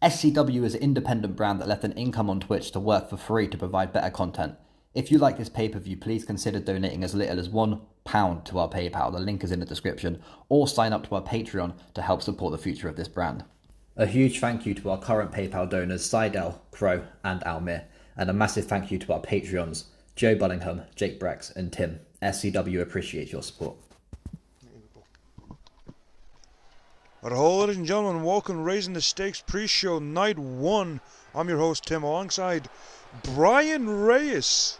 SCW is an independent brand that left an income on Twitch to work for free to provide better content. If you like this pay-per-view, please consider donating as little as £1 to our PayPal, the link is in the description, or sign up to our Patreon to help support the future of this brand. A huge thank you to our current PayPal donors Seidel, Crow and Almir, and a massive thank you to our Patreons Joe Bullingham, Jake Brex and Tim. SCW appreciates your support. Hello, ladies and gentlemen, welcome to Raising the Stakes pre-show night 1. I'm your host Tim, alongside Brian Reyes.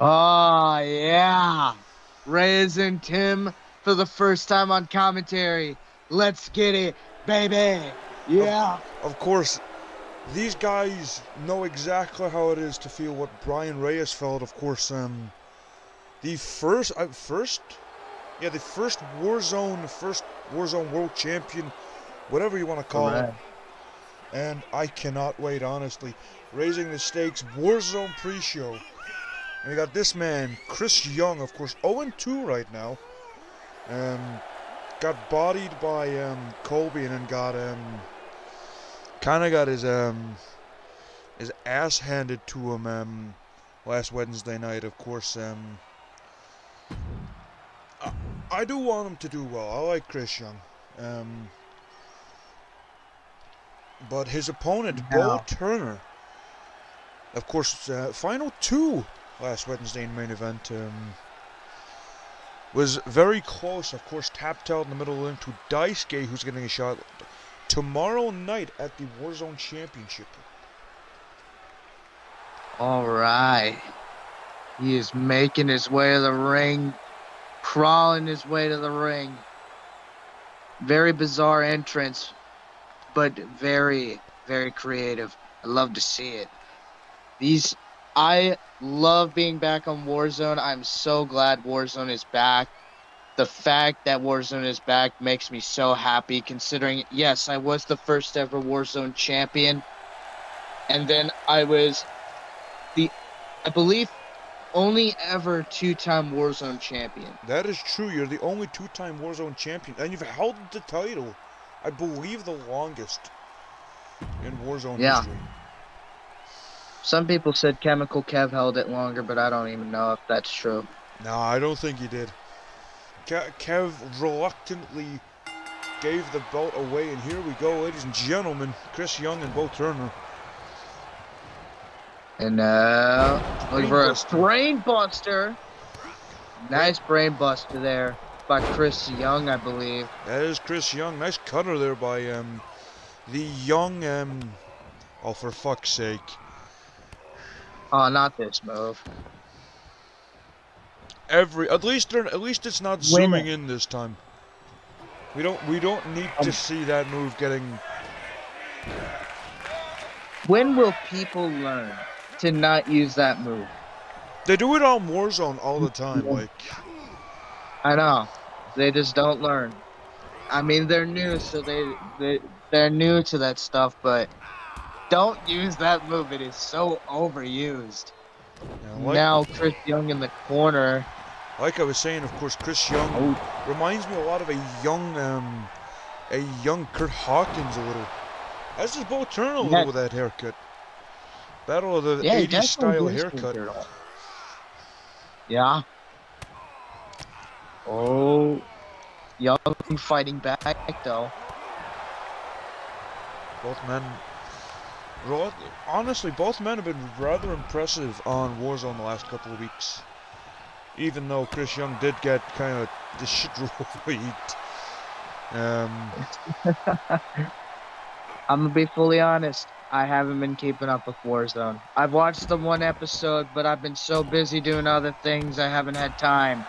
Oh yeah, Reyes and Tim for the first time on commentary. Let's get it, baby. Yeah. Of course, these guys know exactly how it is to feel what Brian Reyes felt. Of course, the first Warzone World Champion, whatever you want to call it. And I cannot wait, honestly. Raising the Stakes Warzone pre-show. And we got this man, Chris Young, of course, 0-2 right now. Got bodied by Colby, and then got his ass handed to him last Wednesday night. Of course, I do want him to do well. I like Chris Young. But his opponent, Bo Turner, of course, final 2 last Wednesday in the main event, was very close. Of course, tapped out in the middle link to Daisuke, who's getting a shot tomorrow night at the Warzone Championship. All right. He is making his way to the ring, crawling his way to the ring. Very bizarre entrance, but very, very creative. I love to see it. I love being back on Warzone. I'm so glad Warzone is back. The fact that Warzone is back makes me so happy, considering, yes, I was the first ever Warzone champion. And then I was I believe, only ever 2-time Warzone champion. That is true. You're the only 2-time Warzone champion. And you've held the title, I believe, the longest in Warzone history. Some people said Chemical Kev held it longer, but I don't even know if that's true. No, I don't think he did. Kev reluctantly gave the belt away, and here we go, ladies and gentlemen. Chris Young and Bo Turner. And looking for a brain buster. Nice brain buster there by Chris Young, I believe. That is Chris Young. Nice cutter there by the young oh, for fuck's sake. Oh, not this move. At least it's not zooming in this time. We don't need to see that move getting. When will people learn to not use that move? They do it on Warzone all the time, like. I know. They just don't learn. I mean, they're new, so they're new to that stuff, but don't use that move. It is so overused. Yeah, now Chris Young in the corner. Like I was saying, of course, Chris Young reminds me a lot of a young Kurt Hawkins a little. As does Bo Turner a little with that haircut. Battle of the 80s style haircut. Yeah. Oh, Young fighting back though. Both men have been rather impressive on Warzone the last couple of weeks. Even though Chris Young did get kind of destroyed. I'm gonna be fully honest. I haven't been keeping up with Warzone. I've watched the one episode, but I've been so busy doing other things, I haven't had time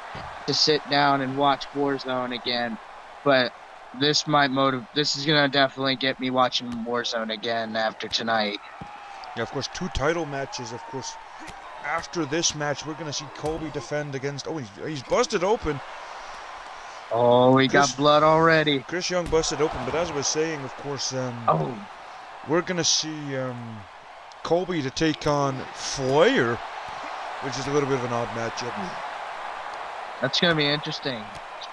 to sit down and watch Warzone again. But this is gonna definitely get me watching Warzone again after tonight. Yeah, of course, 2 title matches. Of course, after this match, we're gonna see Colby defend against. Oh, he's busted open. Oh, we got blood already. Chris Young busted open, but as I was saying, of course, we're gonna see Colby to take on Flair, which is a little bit of an odd matchup. That's gonna be interesting.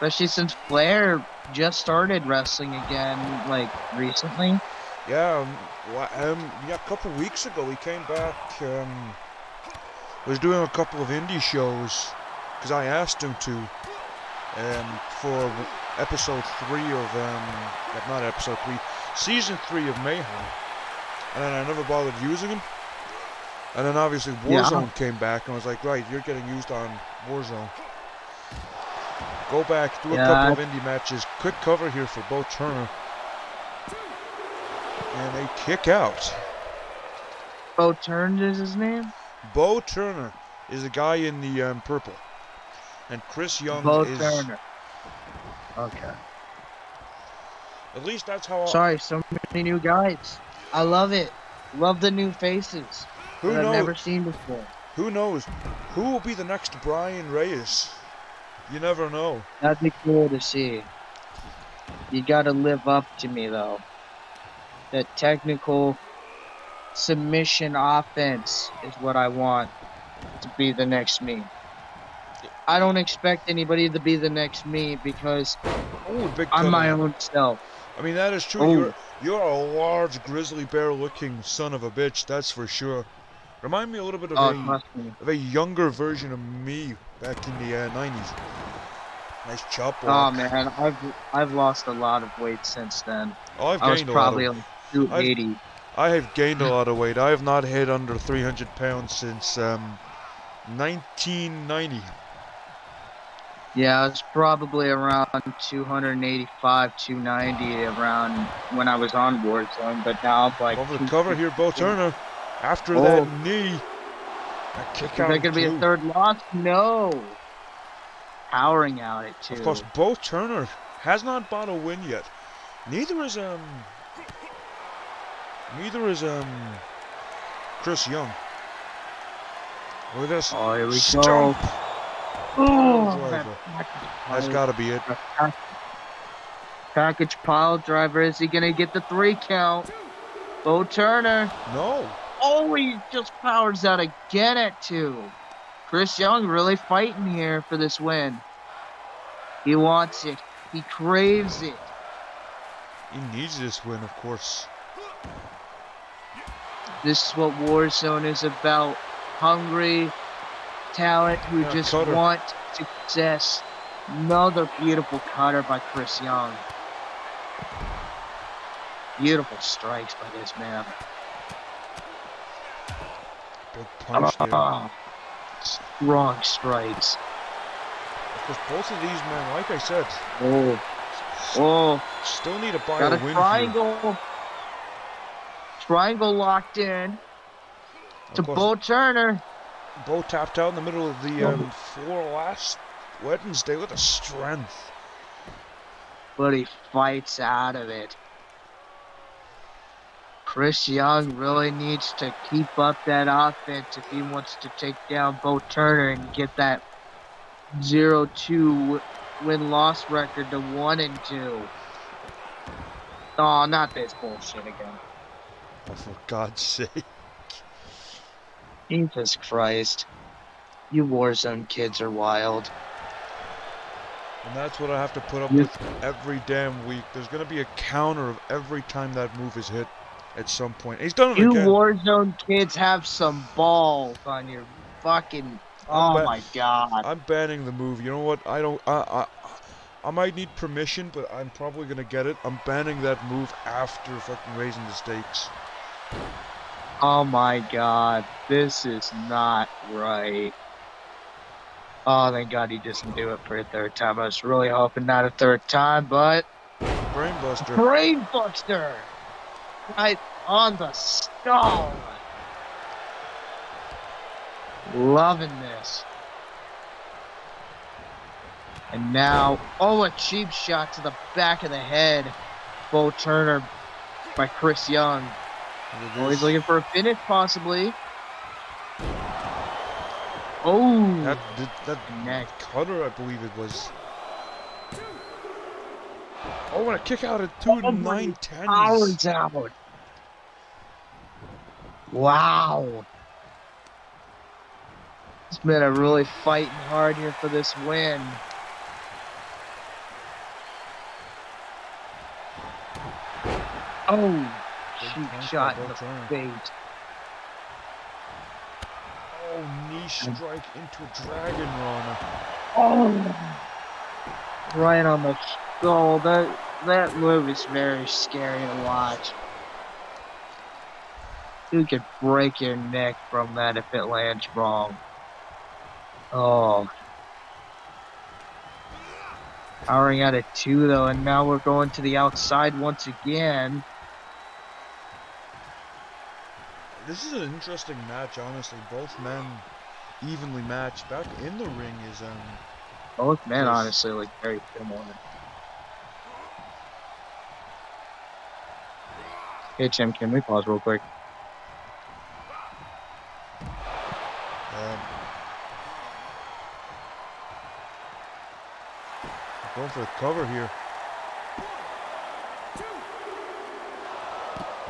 Especially since Flair just started wrestling again, like, recently. Yeah, yeah, a couple weeks ago he came back. Was doing a couple of indie shows because I asked him to for episode 3 of not episode 3, season 3 of Mayhem, and then I never bothered using him. And then obviously Warzone came back, and I was like, right, you're getting used on Warzone. Go back, do a couple of indie matches. Quick cover here for Bo Turner. And a kick out. Bo Turner is his name? Bo Turner is the guy in the purple. And Chris Young Bo is... Turner. Okay. At least that's how... Sorry, so many new guys. I love it. Love the new faces. Who knows? I've never seen before. Who knows? Who will be the next Brian Reyes? You never know. That'd be cool to see. You gotta live up to me, though. That technical submission offense is what I want to be the next me. I don't expect anybody to be the next me because I'm my own self. I mean, that is true. You're a large grizzly bear-looking son of a bitch, that's for sure. Remind me a little bit of a younger version of me back in the 90s. Nice chop walk. Oh man, I've lost a lot of weight since then. Oh, I've I was gained a probably lot. like 280. I have gained a lot of weight. I have not hit under 300 pounds since 1990. Yeah, it's probably around 285, 290 around when I was on Warzone, but now I'm like... Over the cover here, Bo Turner. After that knee. A kick out. Is that going to be a third loss? No. Powering out at 2. Of course, Bo Turner has not bought a win yet. Neither is Chris Young. Look at this. Oh, here we Stomp. go. Oh, that's got to be it. Package pile driver. Is he going to get the 3 count? Bo Turner. No. Oh, he just powers out again at 2. Chris Young really fighting here for this win. He wants it. He craves it. He needs this win, of course. This is what Warzone is about. Hungry talent who just want success. Another beautiful cutter by Chris Young. Beautiful strikes by this man. Big punch there. Strong strikes. Because both of these men, like I said, still need to buy got a a win triangle. here. Triangle locked in to Bo Turner. Bo tapped out in the middle of the floor last Wednesday with a strength. But he fights out of it. Chris Young really needs to keep up that offense if he wants to take down Bo Turner and get that 0-2 win-loss record to 1-2. Oh, not this bullshit again. Oh, for God's sake. Jesus Christ. You Warzone kids are wild. And that's what I have to put up with every damn week. There's going to be a counter of every time that move is hit at some point. He's done it again. You Warzone kids have some balls on your fucking... Oh my God. I'm banning the move. You know what? I might need permission, but I'm probably going to get it. I'm banning that move after fucking raising the stakes. Oh my God. This is not right. Oh, thank God he doesn't do it for a third time. I was really hoping not a third time, but... Brainbuster. Brainbuster! Right on the skull. Loving this. And now, a cheap shot to the back of the head. Bo Turner by Chris Young. He's looking for a finish, possibly. Oh, that neck cutter, I believe it was. Oh, and a kick out at 2-9-10. Powers out. Wow. This men are really fighting hard here for this win. Oh, Big cheap punch shot by in Bo the Turner. face. Oh, knee strike into a Dragon Rana. Oh, right on the skull. That move is very scary to watch. You could break your neck from that if it lands wrong. Oh. Powering out at 2, though, and now we're going to the outside once again. This is an interesting match, honestly. Both men evenly matched. Back in the ring is Both men, Chris. honestly, look very similar. Hey, Tim, can we pause real quick? Going for the cover here.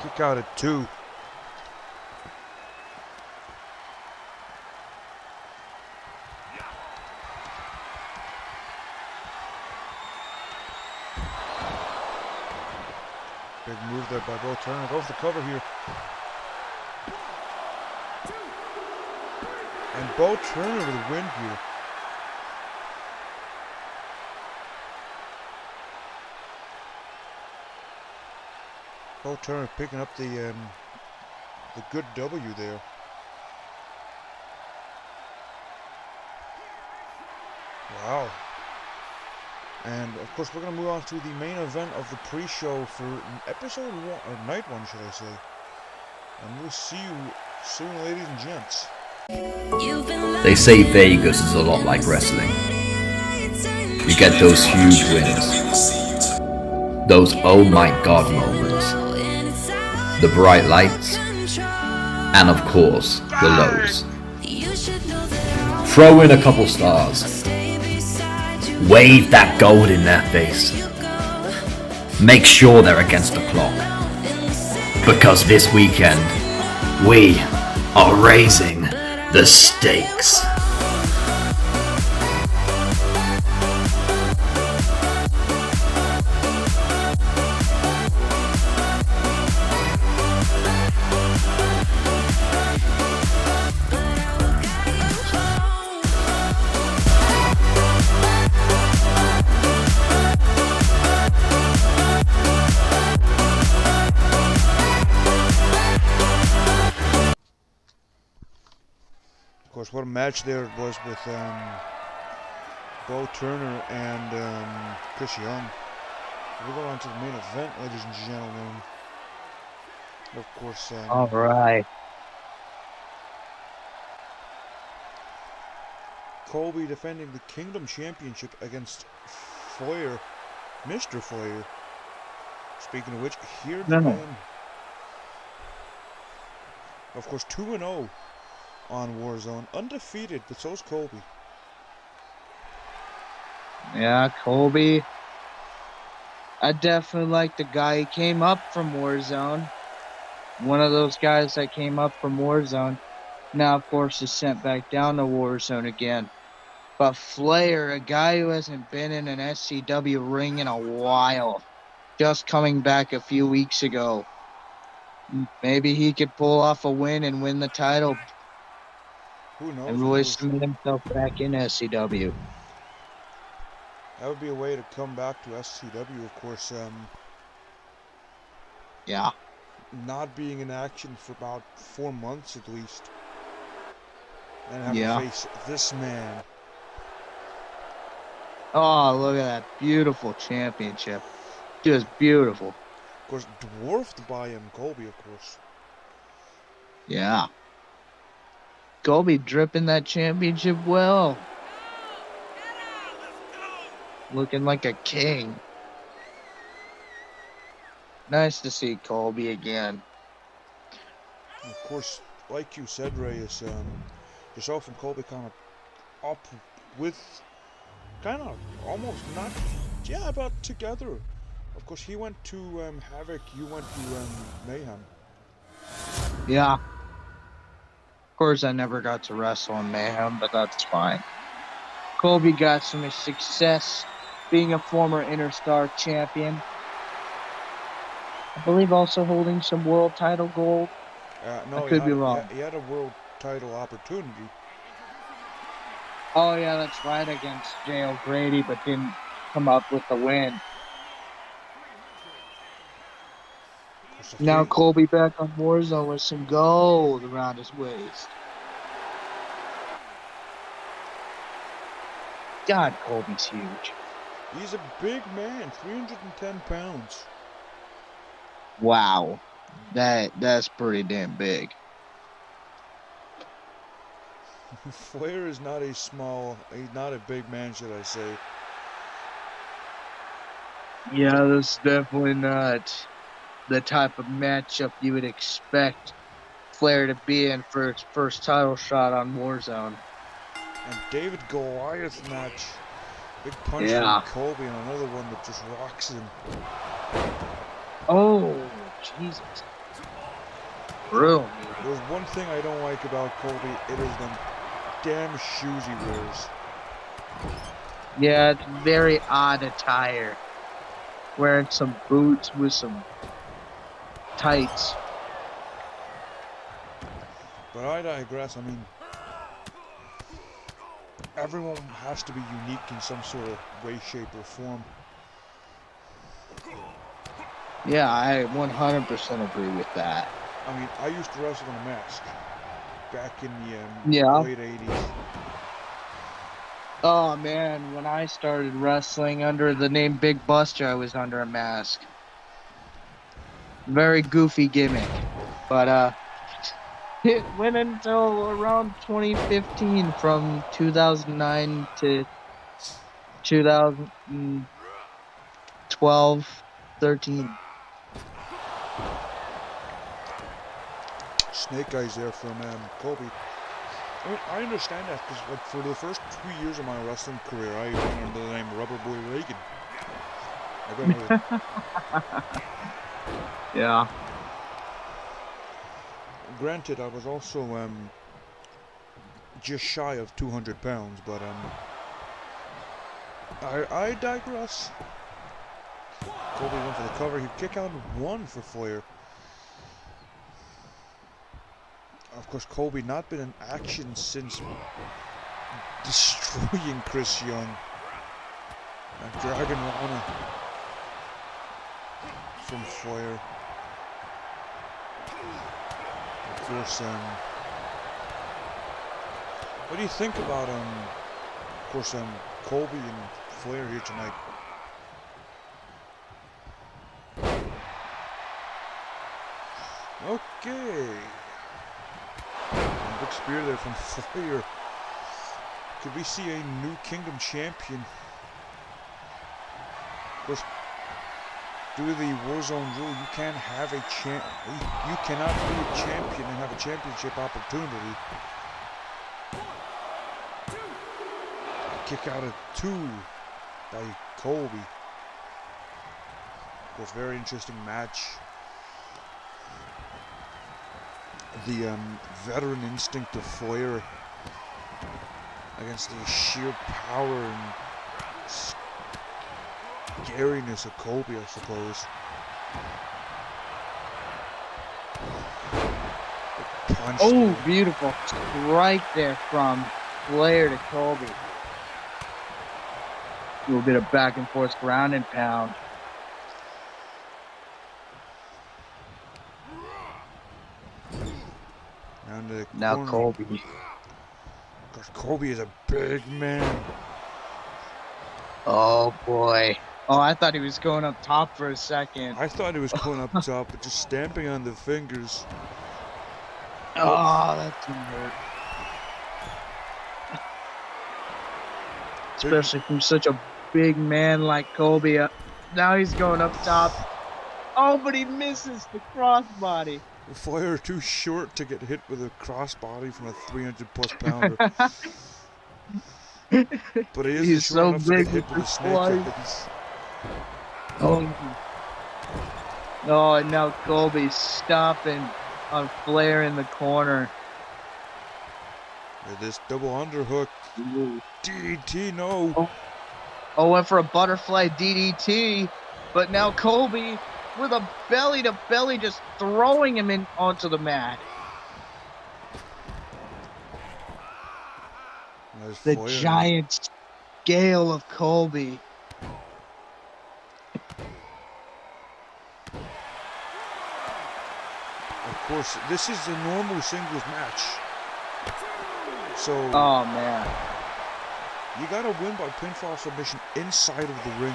Kick out at 2. Big move there by Bo Turner. Go for the cover here. And Bo Turner with a win here. Bo Turner picking up the good W there. Wow. And of course we're going to move on to the main event of the pre-show for episode 1, or night 1 should I say. And we'll see you soon, ladies and gents. They say Vegas is a lot like wrestling. You get those huge wins, those oh my god moments, the bright lights, and of course, the lows. Throw in a couple stars. Wave that gold in their face. Make sure they're against the clock. Because this weekend, we are raising the stakes. Of course, what a match there it was with Bo Turner and Chris Young. We'll go on to the main event, ladies and gentlemen. Of course, All right. Colby defending the Kingdom Championship against Flair, Mr. Flair. Speaking of which, here the man. Of course, 2-0 on Warzone, undefeated, but so is Colby. Yeah, Colby. I definitely like the guy. He came up from Warzone. One of those guys that came up from Warzone. Now, of course, is sent back down to Warzone again. But Flair, a guy who hasn't been in an SCW ring in a while, just coming back a few weeks ago. Maybe he could pull off a win and win the title. Who knows? And really submit himself back in SCW. That would be a way to come back to SCW, of course. Yeah. Not being in action for about 4 months at least. And have to face this man. Oh, look at that beautiful championship. Just beautiful. Of course, dwarfed by Colby, of course. Yeah. Colby dripping that championship well. Looking like a king. Nice to see Colby again. Of course, like you said, Reyes, yourself and Colby kind of up with, kind of almost not, yeah, about together. Of course, he went to Havoc, you went to Mayhem. Yeah. Of course, I never got to wrestle in Mayhem, but that's fine. Colby got some success being a former Interstar champion. I believe also holding some world title gold. I No, could be wrong. he had a world title opportunity. Oh yeah, that's right, against Jay O'Grady, but didn't come up with the win. Now Colby back on Warzone with some gold around his waist. God, Colby's huge. He's a big man, 310 pounds. Wow, that's pretty damn big. Flair is not he's not a big man, should I say. Yeah, that's definitely not the type of matchup you would expect Flair to be in for his first title shot on Warzone. And David Goliath match. Big punch Yeah. from Colby and another one that just rocks him. Oh, Jesus. Brutal. There's one thing I don't like about Colby, it is them damn shoes he wears. Yeah, it's very odd attire. Wearing some boots with some tights. But I digress. I mean, everyone has to be unique in some sort of way, shape, or form. Yeah, I 100% agree with that. I mean, I used to wrestle in a mask back in the Yeah. late 80s. Oh man, when I started wrestling under the name Big Buster, I was under a mask. Very goofy gimmick. But it went until around 2015, from 2009 to 2012, 13. Snake Eyes there from Colby. I mean, I understand that because like, for the first 2 years of my wrestling career, I went under the name Rubber Boy Reagan. I don't know. Yeah. Granted, I was also just shy of 200 pounds, but I digress. Colby went for the cover. He kick out one for Flair. Of course, Colby not been in action since destroying Chris Young. And Dragon Rana from Flair. Of course, what do you think about Colby and Flair here tonight? Okay. Big spear there from Flair. Could we see a new Kingdom champion? Of course, due to the Warzone rule, you can't have a you cannot be a champion and have a championship opportunity. Kick out of 2 by Colby. Of course, very interesting match. The veteran instinct of Flair against the sheer power and scariness of Colby, I suppose. Oh, beautiful. Right there from Flair to Colby. A little bit of back and forth ground and pound. Now Colby. Because Colby is a big man. Oh boy. Oh, I thought he was going up top for a second. I thought he was going up top, but just stamping on the fingers. Oh, that didn't hurt. Especially from such a big man like Colby. Now he's going up top. Oh, but he misses the crossbody. Flair too short to get hit with a crossbody from a 300-plus pounder. But he is short enough to get hit with a snake eyes. Oh, and now Colby's stopping on Flair in the corner. With this double underhook. DDT, no. Oh, went for a butterfly DDT. But now Colby with a belly-to-belly, just throwing him in onto the mat. The giant scale of Colby. Of course, this is a normal singles match. So, oh man, you gotta win by pinfall submission inside of the ring.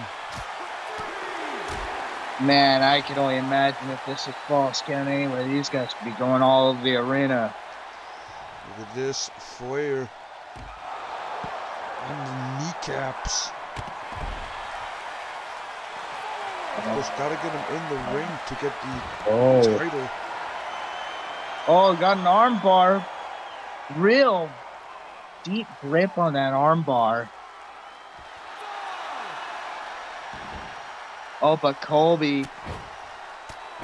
Man, I can only imagine if this is false count anyway. These guys could be going all over the arena. Look at this, Flair on the kneecaps. Of course, gotta get him in the ring to get the title. Oh, got an arm bar. Real deep grip on that arm bar. Oh, but Colby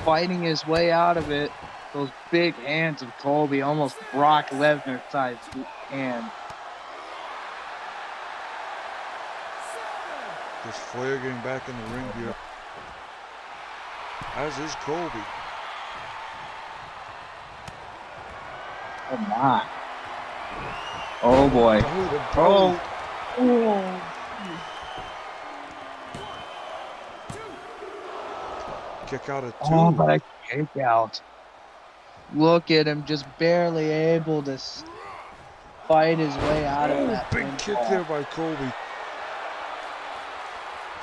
fighting his way out of it. Those big hands of Colby, almost Brock Lesnar sized hand. There's Flair getting back in the ring here. As is Colby. Oh my. Oh boy. Oh. Kick out at 2. Oh, but a kick out. Look at him, just barely able to fight his way out of that. Big kick there by Colby.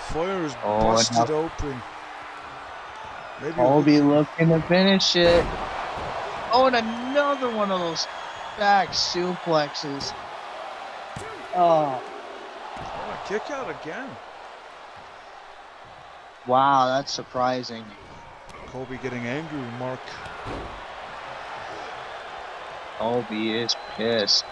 Flair is busted open. Maybe Colby looking to finish it. Oh, and another one of those back suplexes. Oh. Kick out again. Wow, that's surprising. Colby getting angry, Mark. Colby is pissed.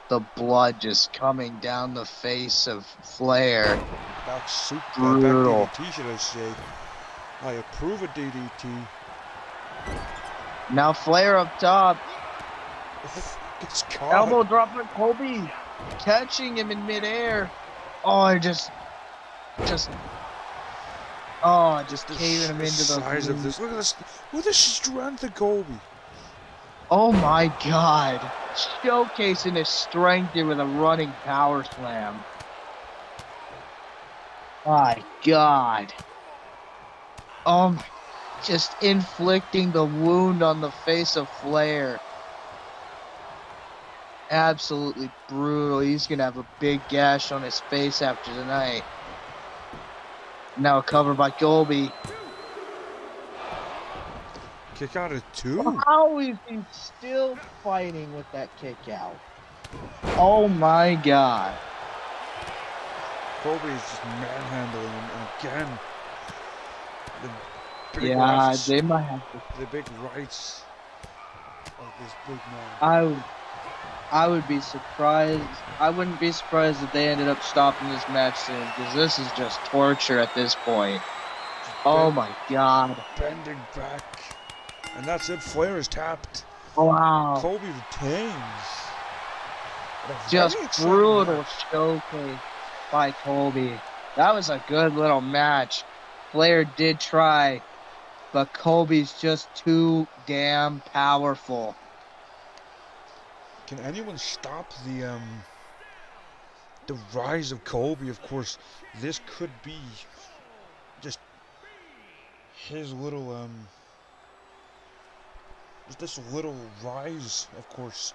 The blood just coming down the face of Flair. Back Brutal. back DDT, should I say. I approve of DDT. Now Flair up top. Gets caught. Elbow drop by Colby. Catching him in midair. Oh, just caving him into the size of this. Look at this. Look at the strength of Colby. Oh my God. Showcasing his strength here with a running power slam. My God. Just inflicting the wound on the face of Flair. Absolutely brutal. He's going to have a big gash on his face after tonight. Now covered by Colby. Kick out at 2. How is he still fighting with that kick out? Oh my God. Colby is just manhandling him, and again, the big they might have to. The big rights of this big man. I would be surprised. I wouldn't be surprised if they ended up stopping this match soon, because this is just torture at this point. Oh my God. Bending back. And that's it. Flair is tapped. Wow. Colby retains. Just brutal showcase by Colby. That was a good little match. Flair did try, but Colby's just too damn powerful. Can anyone stop the rise of Colby? Of course, this could be just his little just this little rise, of course.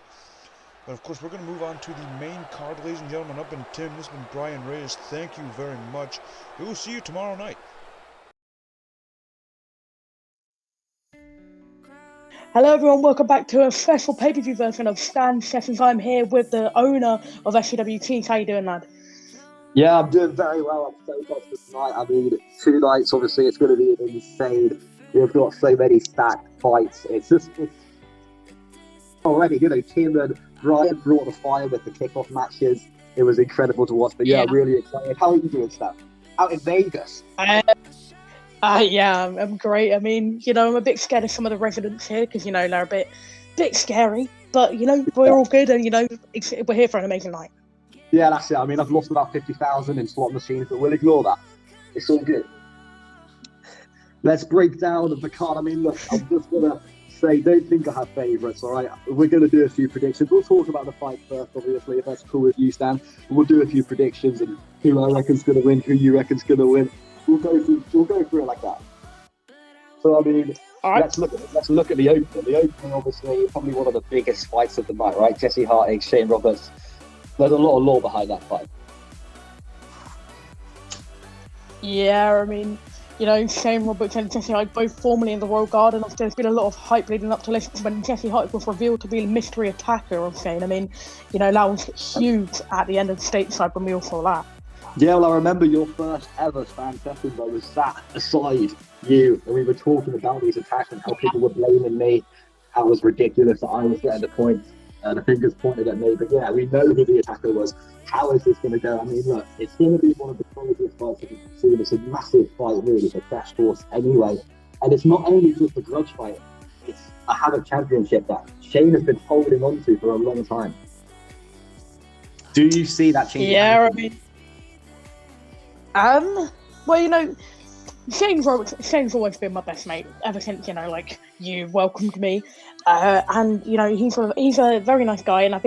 But of course, we're going to move on to the main card, ladies and gentlemen. I've been Tim. This has been Brian Reyes. Thank you very much. We will see you tomorrow night. Hello everyone, welcome back to a special pay-per-view version of Stan Sessions. I'm here with the owner of SCWT. How you doing, lad? Yeah, I'm doing very well. I'm so positive tonight. I mean, 2 nights, obviously, it's going to be insane. We've got so many stacked fights. It's already, Tim and Brian brought the fire with the kickoff matches. It was incredible to watch, but yeah, really excited. How are you doing, Stan? Out in Vegas? Yeah, I'm great. I mean, I'm a bit scared of some of the residents here because, they're a bit scary. But, we're all good and, we're here for an amazing night. Yeah, that's it. I mean, I've lost about 50,000 in slot machines, but we'll ignore that. It's all good. Let's break down the card. I mean, look, I'm just going to say, don't think I have favourites, all right? We're going to do a few predictions. We'll talk about the fight first, obviously, if that's cool with you, Stan. We'll do a few predictions and who I reckon's going to win, who you reckon's going to win. We'll go through it like that. So, I mean, All right. let's look at the opener. The opener, obviously, probably one of the biggest fights of the night, right? Jesse Hart, Shane Roberts. There's a lot of lore behind that fight. Yeah, I mean, you know, Shane Roberts and Jesse Hart both formerly in the Royal Guard, and there's been a lot of hype leading up to this when Jesse Hart was revealed to be the mystery attacker of Shane. I mean, you know, that was huge at the end of the stateside when we all saw that. Yeah, well, I remember your first ever Stan sessions. I was sat aside you, and we were talking about these attacks and how people were blaming me. How it was ridiculous that I was getting the points, the fingers pointed at me. But yeah, we know who the attacker was. How is this going to go? I mean, look, it's going to be one of the craziest fights that we've seen. It's a massive fight, really, for Crash Force anyway. And it's not only just a grudge fight, it's a Hammer Championship that Shane has been holding on to for a long time. Do you see that changing? Yeah, I mean, well, you know, Shane's always been my best mate ever since, you know, like, you welcomed me. And, you know, he's a very nice guy, and I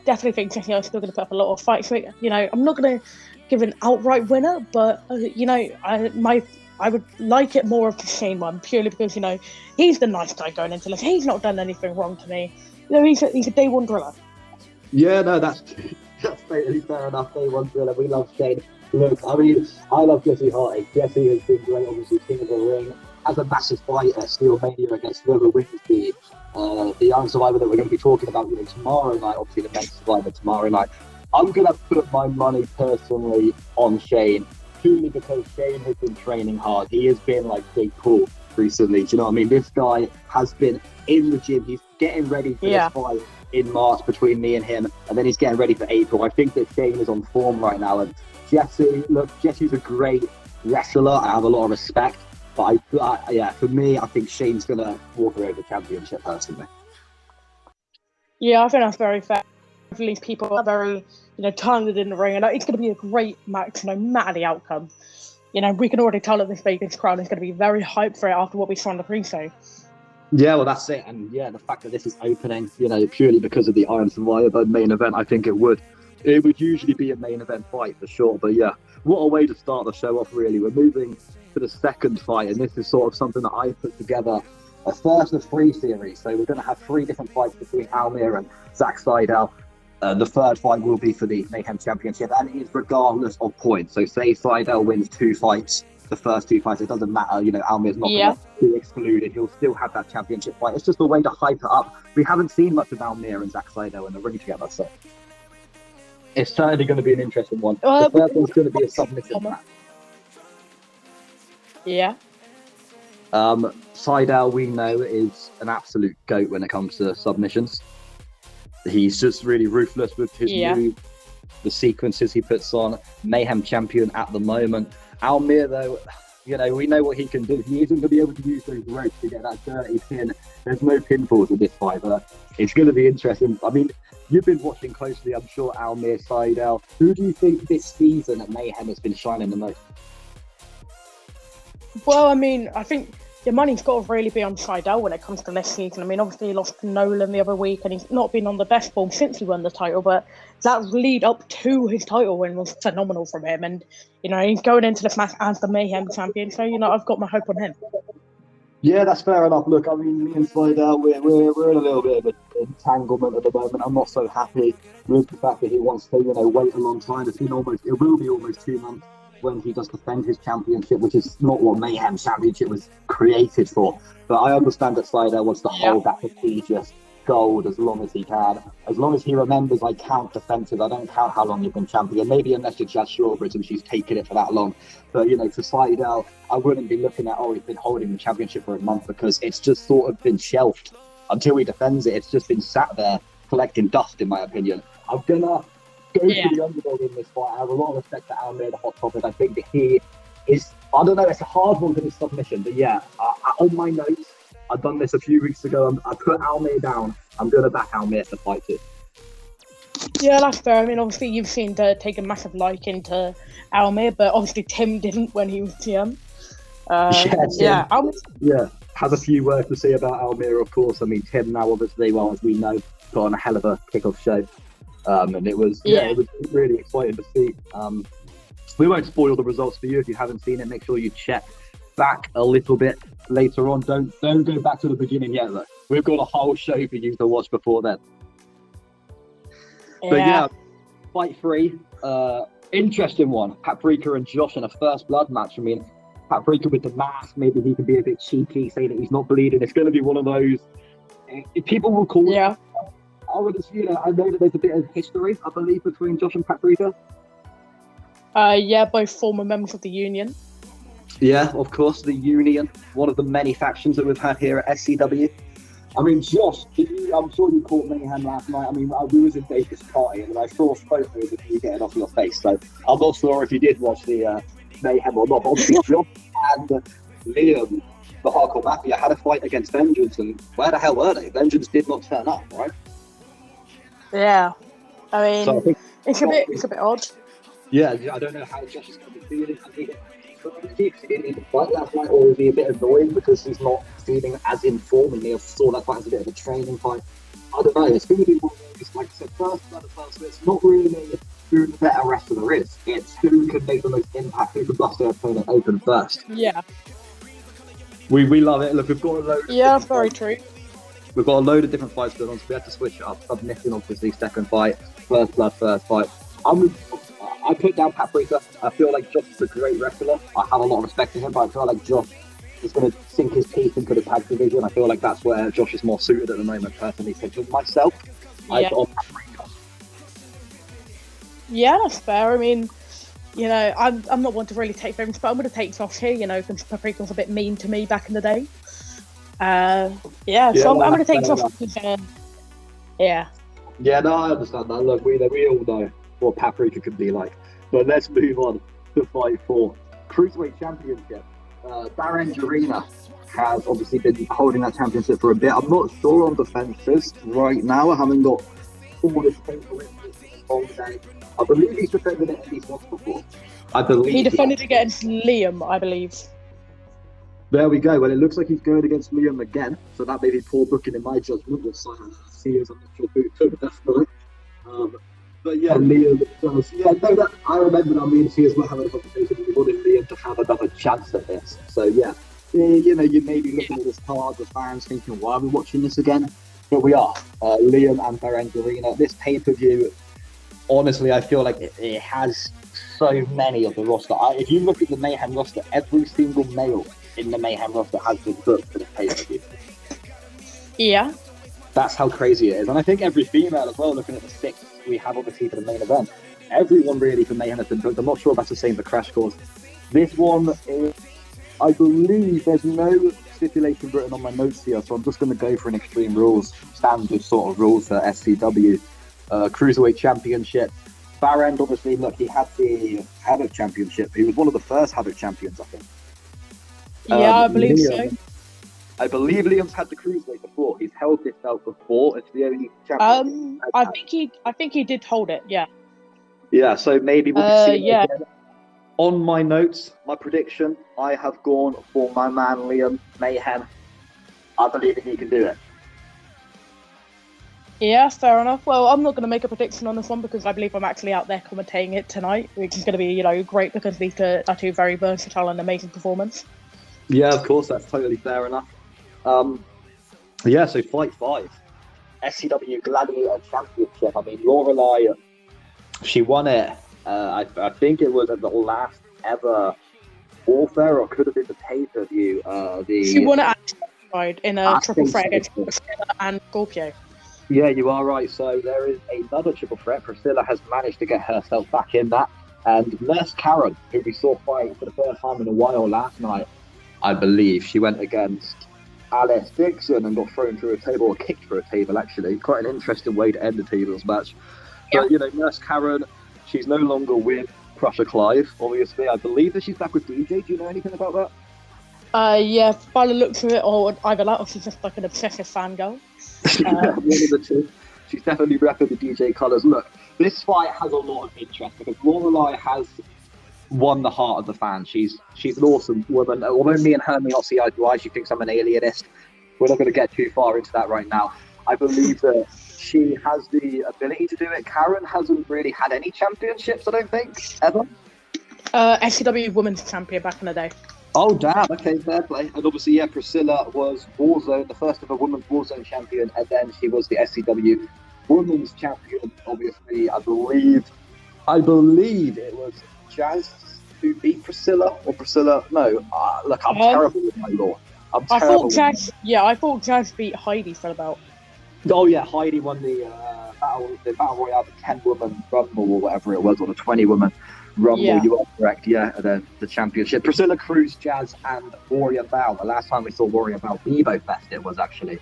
definitely think Jesse is still going to put up a lot of fights. So, you know, I'm not going to give an outright winner, but, you know, I would like it more of the Shane one, purely because, you know, he's the nice guy going into this. He's not done anything wrong to me. You know, he's a day one driller. Yeah, no, that's totally fair enough. Day one driller. We love Shane. Look, I mean, I love Jesse Hart. Jesse has been great, obviously, King of the Ring. Has a massive fight at Steel Mania against whoever wins the Young Survivor that we're going to be talking about tomorrow night, obviously the men's Survivor tomorrow night. I'm going to put my money personally on Shane, purely because Shane has been training hard. He has been like Big Paul recently. Do you know what I mean? This guy has been in the gym. He's getting ready for this fight in March between me and him, and then he's getting ready for April. I think that Shane is on form right now, and Jesse's a great wrestler. I have a lot of respect, but for me, I think Shane's gonna walk away with the championship personally. Yeah, I think that's very fair. These people are very, you know, talented in the ring, and it's going to be a great match no matter the outcome. You know, we can already tell that this Vegas crowd is going to be very hyped for it after what we saw in the pre-show. Yeah, well, that's it. And yeah, the fact that this is opening, you know, purely because of the Iron Survivor main event, I think it would usually be a main event fight for sure. But yeah, what a way to start the show off, really. We're moving to the second fight, and this is sort of something that I put together, a first of three series. So we're going to have three different fights between Almir and Zack Seidel. The third fight will be for the Mayhem Championship, and it is regardless of points. So say Seidel wins two fights, the first two fights, it doesn't matter. You know, Almir's not going to be excluded. He'll still have that championship fight. It's just a way to hype it up. We haven't seen much of Almir and Zack Seidel in the ring together, so it's certainly going to be an interesting one. The first one's going to be a submission match. Yeah. Seidel, we know, is an absolute goat when it comes to submissions. He's just really ruthless with his move, the sequences he puts on. Mayhem champion at the moment. Almir, though, you know, we know what he can do. He isn't going to be able to use those ropes to get that dirty pin. There's no pinfalls with this fight, but it's going to be interesting. I mean, you've been watching closely, I'm sure, Almir, Seidel. Who do you think this season at Mayhem has been shining the most? Well, I mean, I think your money's got to really be on Seidel when it comes to this season. I mean, obviously he lost to Nolan the other week, and he's not been on the best form since he won the title, but that lead up to his title win was phenomenal from him. And, you know, he's going into this match as the Mayhem champion, so, you know, I've got my hope on him. Yeah, that's fair enough. Look, I mean, me and Seidel, we're in a little bit of an entanglement at the moment. I'm not so happy with the fact that he wants to, you know, wait a long time. It will be almost 2 months when he does defend his championship, which is not what Mayhem Championship was created for. But I understand that Seidel wants to hold that prestigious gold as long as he can. As long as he remembers, I count defensive. I don't count how long you've been champion. Maybe unless you're Jazz Shawbridge and she's taken it for that long. But, you know, for Seidel, I wouldn't be looking at, he's been holding the championship for a month, because it's just sort of been shelved until he defends it. It's just been sat there collecting dust, in my opinion. I'm going to go for the underdog in this fight. I have a lot of respect for Almir, the Hot Topic. I think that he is, I don't know, it's a hard one for his submission, but yeah, on my notes, I've done this a few weeks ago. I put Almir down. I'm going to back Almir to fight too. Yeah, that's fair. I mean, obviously, you've seen to take a massive liking to Almir, but obviously Tim didn't when he was GM. Tim. Almir. Yeah, has a few words to say about Almir, of course. I mean, Tim now, obviously, well, as we know, put on a hell of a kickoff show. And it was really exciting to see. We won't spoil the results for you if you haven't seen it. Make sure you check back a little bit later on. Don't go back to the beginning yet, though. We've got a whole show for you to watch before then. But yeah, fight 3. Interesting one. Paprika and Josh in a first blood match. I mean, Paprika with the mask, maybe he can be a bit cheeky, say that he's not bleeding. It's going to be one of those. People will call it. I would assume, I know that there's a bit of history, I believe, between Josh and Paprika. Both former members of the Union. Yeah, of course, the Union, one of the many factions that we've had here at SCW. I mean, Josh, I'm sure you caught Mayhem last night. I mean, we was in Vegas party and I saw photos of you getting off your face. So I'm not sure if you did watch the Mayhem or not. But obviously, Josh and Liam, the Hardcore Mafia, had a fight against Vengeance, and where the hell were they? Vengeance did not turn up, right? Yeah, I mean, so I think it's a bit odd. Yeah, I don't know how Josh is going to be feeling. I think he didn't need to fight last night, or is he a bit annoyed because he's not feeling as in form, and he saw that fight as a bit of a training fight? I don't know. It's going to be one of those, like I said, first. It's not really who the better wrestler is. It's who can make the most impact, who can bust their opponent open first. Yeah. We love it. Look, we've got a load. Yeah, very true. We've got a load of different fights going on, so we had to switch it up. Submission, obviously, second fight, first blood, first fight. I put down Paprika. I feel like Josh is a great wrestler. I have a lot of respect for him, but I feel like Josh is going to sink his teeth into the tag division. I feel like that's where Josh is more suited at the moment, personally. So for myself, I've got Paprika. Yeah, that's fair. I mean, you know, I'm not one to really take favorites, but I'm going to take Josh here, you know, because Paprika was a bit mean to me back in the day. So I'm going to take Josh. Yeah, no, I understand that. Look, we all know what Paprika can be like. But let's move on to fight 4. Cruiserweight Championship. Baron Jarina has obviously been holding that championship for a bit. I'm not sure on defences right now. I haven't got all this paper all day. I believe he's defended it at least once before. He defended against Liam, I believe. There we go. Well, it looks like he's going against Liam again. So that may be poor booking in my judgment. We'll see as I'm not sure who took definitely. But yeah, Liam does. Yeah, no, that I remember that me and Sears were having a conversation. We wanted Liam to have another chance at this. So yeah, you know, you may be looking at this card, the fans thinking, why are we watching this again? But we are. Liam and Baron Jarina. This pay-per-view, honestly, I feel like it has so many of the roster. If you look at the Mayhem roster, every single male in the Mayhem roster has been booked for this pay-per-view. Yeah. That's how crazy it is. And I think every female as well, looking at the 6 we have obviously for the main event. Everyone really for Mayhem has been booked. I'm not sure if that's the same for Crash Course. This one is, I believe there's no stipulation written on my notes here, so I'm just going to go for an Extreme Rules, standard sort of rules for SCW. Cruiserweight Championship. Baron, obviously, look, he had the Havoc Championship. He was one of the first Havoc champions, I think. Yeah, I believe Liam, so. I believe Liam's had the Cruiserweight before. He's held this belt before. It's the only championship. I think he did hold it. Yeah. Yeah. So maybe we'll see. Yeah. Again. On my notes, my prediction, I have gone for my man Liam Mayhem. I believe that he can do it. Yeah, fair enough. Well, I'm not going to make a prediction on this one because I believe I'm actually out there commentating it tonight, which is going to be, you know, great because these are two very versatile and amazing performance. Yeah, of course, that's totally fair enough. So fight 5, SCW Gladiator Championship. I mean, Lorelei, she won it. I think it was at the last ever Warfare, or could have been the pay-per-view. She won it in a triple threat against Priscilla and Scorpio. Yeah, you are right. So there is another triple threat. Priscilla has managed to get herself back in that. And Nurse Karen, who we saw fight for the first time in a while last night, I believe, she went against Alice Dixon and got thrown through a table, or kicked through a table, actually. Quite an interesting way to end the tables match. Yeah. But, you know, Nurse Karen, she's no longer with Crusher Clive, obviously. I believe that she's back with DJ. Do you know anything about that? Yeah, by the looks of it, or either that or she's just like an obsessive fangirl. One of the two. She's definitely repping the DJ colours. Look, this fight has a lot of interest because Lorelei has won the heart of the fans. She's an awesome woman. Although me and her may not see eye to eye, she thinks I'm an alienist. We're not going to get too far into that right now. I believe that she has the ability to do it. Karen hasn't really had any championships, I don't think, ever. SCW Women's Champion back in the day. Oh, damn. Okay, fair play. And obviously, yeah, Priscilla was Warzone, the first ever women's Warzone champion, and then she was the SCW Women's Champion. Obviously, I believe it was Jazz who beat Priscilla, or Priscilla. No, look, I'm terrible with my lore. I thought Jazz beat Heidi for the belt. Oh yeah, Heidi won the battle royale, the 10-woman rumble or whatever it was, or the 20-woman rumble. Yeah. You are correct. Yeah, and then the championship. Priscilla, Cruz, Jazz, and Warrior Val. The last time we saw Warrior Val Evo Fest, it was actually.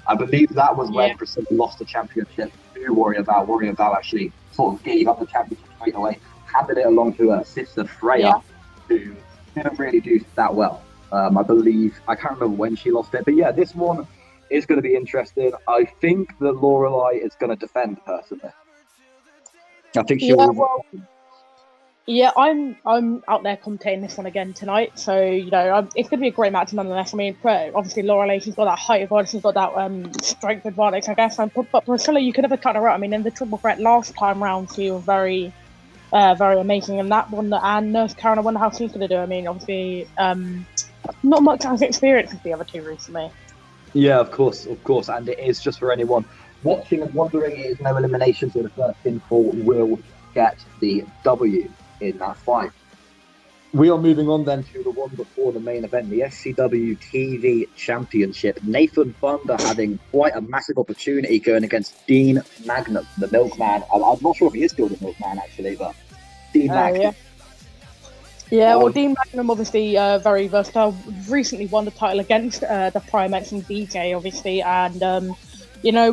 I believe that was when Priscilla lost the championship to Warrior Val. Warrior Val actually sort of gave up the championship straight away, handed it along to her sister Freya, who didn't really do that well. I believe, I can't remember when she lost it, but yeah, this one is going to be interesting. I think that Lorelei is going to defend personally. I think she will. Yeah, I'm out there commentating this one again tonight, so it's going to be a great match nonetheless. I mean, obviously Lorelei, she's got that height advantage, she's got that strength advantage, I guess. But Priscilla, you could never cut her out. I mean, in the triple threat last time round, she was very, very amazing. And that one, and Nurse Karen, I wonder how she's going to do. I mean, obviously, not much as experience as the other two recently. Yeah, of course, and it is just for anyone watching and wondering. It is no elimination, so the first pinfall will get the W in that fight. We are moving on then to the one before the main event, the SCW TV Championship. Nathan Thunder having quite a massive opportunity going against Dean Magnum, the Milkman. I'm not sure if he is still the Milkman actually, but Dean Magnum. Yeah, well, Dean Magnum, obviously, very versatile. Recently won the title against the prior mentioned DJ, obviously, and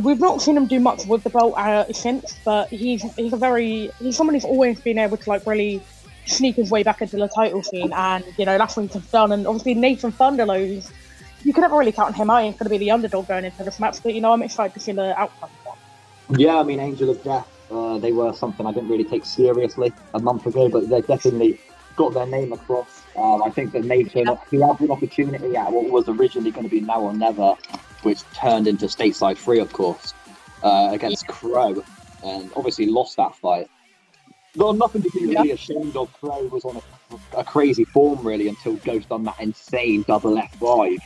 we've not seen him do much with the belt since. But he's someone who's always been able to really sneak his way back into the title scene, and that's what he's done. And obviously, Nathan Thunder, you can never really count him out. He's going to be the underdog going into this match, but I'm excited to see the outcome. Yeah, I mean, Angel of Death, they were something I didn't really take seriously a month ago, but they're definitely got their name across. I think that Nathan, he had an opportunity at what was originally going to be Now or Never, which turned into Stateside 3, of course, against Crow, and obviously lost that fight. Got nothing to be really ashamed of. Crow was on a crazy form, really, until Ghost done that insane double F5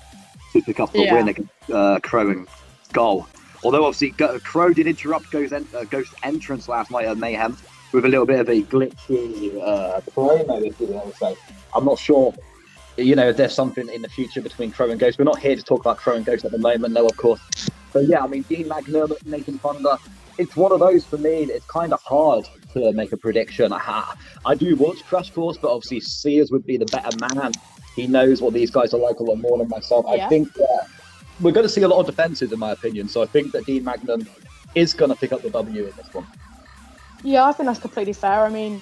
to pick up the win against Crow and Goal. Although, obviously, Crow did interrupt Ghost's entrance last night at Mayhem with a little bit of a glitchy promo, if you will say. I'm not sure, if there's something in the future between Crow and Ghost. We're not here to talk about Crow and Ghost at the moment, no, of course. But yeah, I mean, Dean Magnum, Nathan Thunder, it's one of those for me. It's kind of hard to make a prediction. I do watch Crash Course, but obviously Sears would be the better man. He knows what these guys are like a lot more than myself. Yeah. I think we're going to see a lot of defenses, in my opinion. So I think that Dean Magnum is going to pick up the W in this one. Yeah, I think that's completely fair. I mean,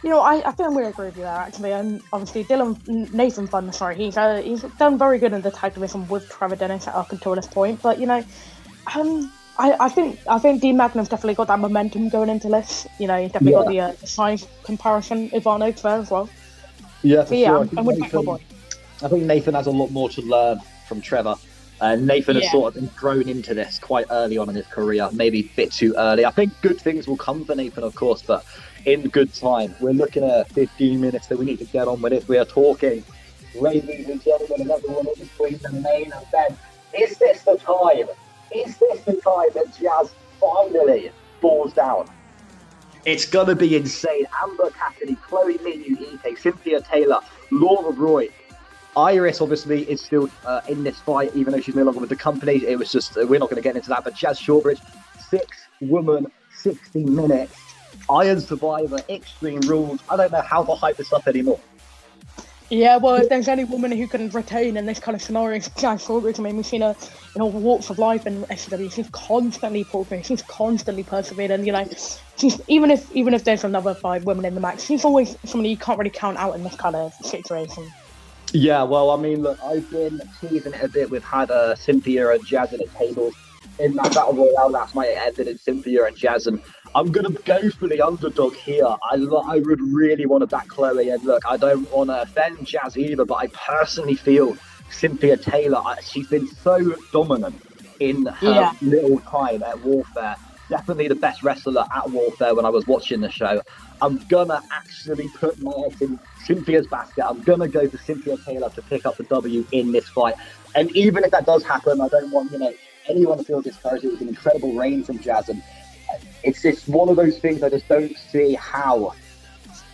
I think I'm going to agree with you there, actually. And obviously, Nathan Thunder, he's done very good in the tag division with Trevor Dennis up until this point. But, I think Dean Magnum's definitely got that momentum going into this. He's definitely got the size comparison advantage there as well. Yeah, for sure. I think Nathan has a lot more to learn from Trevor. Nathan has sort of been thrown into this quite early on in his career, maybe a bit too early. I think good things will come for Nathan, of course, but in good time. We're looking at 15 minutes that we need to get on with it. We are talking, ladies and gentlemen, and everyone in between the main event. Is this the time? Is this the time that Jazz finally falls down? It's going to be insane. Amber Cassidy, Chloe Minu-Ike, Cynthia Taylor, Laura Roy. Iris, obviously, is still in this fight, even though she's no longer with the company. It was just, we're not going to get into that, but Jazz Shawbridge, 6-woman, 60 minutes, Iron Survivor, Extreme Rules. I don't know how to hype this up anymore. Yeah, well, if there's any woman who can retain in this kind of scenario, it's Jazz Shawbridge. I mean, we've seen her in all walks of life in SCW. She's constantly pulled through. She's constantly persevered, and she's even if there's another 5 women in the match, she's always somebody you can't really count out in this kind of situation. Yeah, well, I mean, look, I've been teasing it a bit. We've had Cynthia and Jazz at the tables. in that battle royale last night, it ended in Cynthia and Jazz, and I'm gonna go for the underdog here. I would really want to back Chloe, and look, I don't want to offend Jazz either, but I personally feel Cynthia Taylor, she's been so dominant in her little time at Warfare. Definitely the best wrestler at Warfare when I was watching the show. I'm gonna actually put my eggs in Cynthia's basket. I'm gonna go for Cynthia Taylor to pick up the W in this fight. And even if that does happen, I don't want anyone to feel discouraged. It was an incredible reign from Jazz, and it's just one of those things I just don't see how,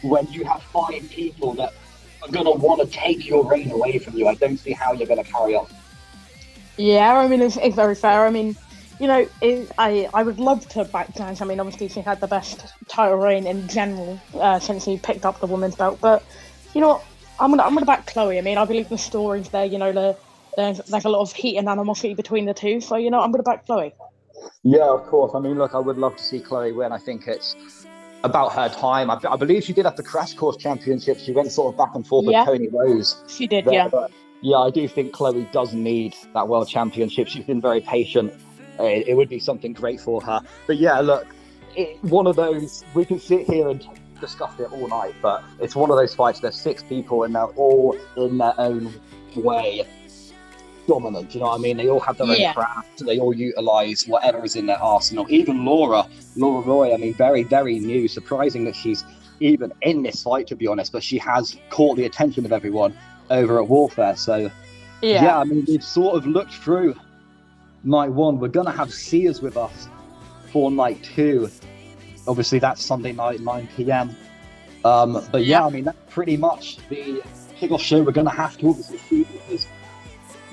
when you have 5 people that are gonna want to take your reign away from you, I don't see how you're gonna carry on. Yeah, I mean, it's very fair. I mean, I would love to back Jazz. I mean, obviously she had the best title reign in general since he picked up the women's belt. But you know what? I'm gonna back Chloe. I mean, I believe the story's there. There's like a lot of heat and animosity between the two. So I'm gonna back Chloe. Yeah, of course. I mean, look, I would love to see Chloe win. I think it's about her time. I believe she did have the Crash Course Championship. She went sort of back and forth with Tony Rose. She did, there, but yeah, I do think Chloe does need that World Championship. She's been very patient. It would be something great for her. But yeah, look, one of those, we can sit here and discuss it all night, but it's one of those fights. There's 6 people and they're all in their own way dominant. You know what I mean? They all have their own craft. They all utilize whatever is in their arsenal. Even Laura Roy, I mean, very, very new. Surprising that she's even in this fight, to be honest, but she has caught the attention of everyone over at Warfare. So yeah, I mean, we've sort of looked through night 1. We're gonna have Sears with us for night 2. Obviously that's Sunday night, 9 p.m. But yeah, I mean, that's pretty much the kickoff show. We're gonna have to obviously shoot, because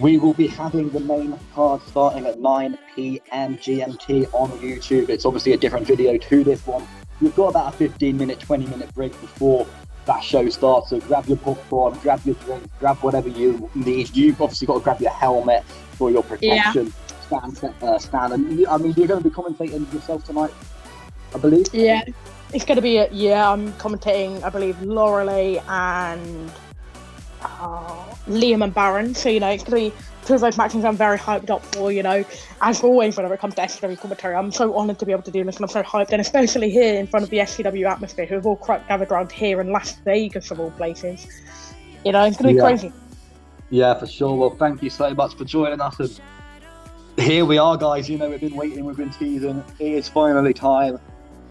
we will be having the main card starting at 9 p.m. GMT on YouTube. It's obviously a different video to this one. We've got about a 15-minute, 20-minute break before that show starts, so grab your popcorn, grab your drink, grab whatever you need. You've obviously got to grab your helmet for your protection. Stand. And I mean, you're going to be commentating yourself tonight, I believe. Yeah, it's going to be I'm commentating, I believe, Lorelei and Liam and Baron. So it's going to be 2 of those matches I'm very hyped up for. As always, whenever it comes to SCW commentary, I'm so honoured to be able to do this, and I'm so hyped, and especially here in front of the SCW atmosphere, who have all gathered around here in Las Vegas of all places. It's going to be crazy. Yeah, for sure. Well, thank you so much for joining us, and here we are, guys. We've been waiting, we've been teasing. It is finally time.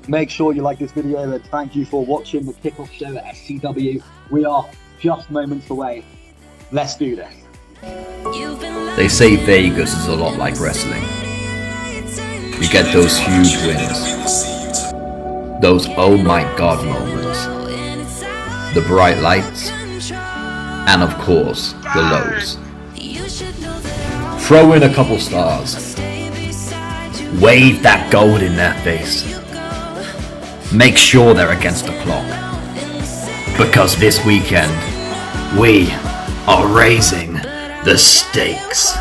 Make sure you like this video, and thank you for watching the kickoff show at SCW. We are just moments away. Let's do this. They say Vegas is a lot like wrestling. You get those huge wins, those oh my god moments, the bright lights, and of course, the lows. Throw in a couple stars. Wave that gold in their face. Make sure they're against the clock. Because this weekend, we are raising the stakes.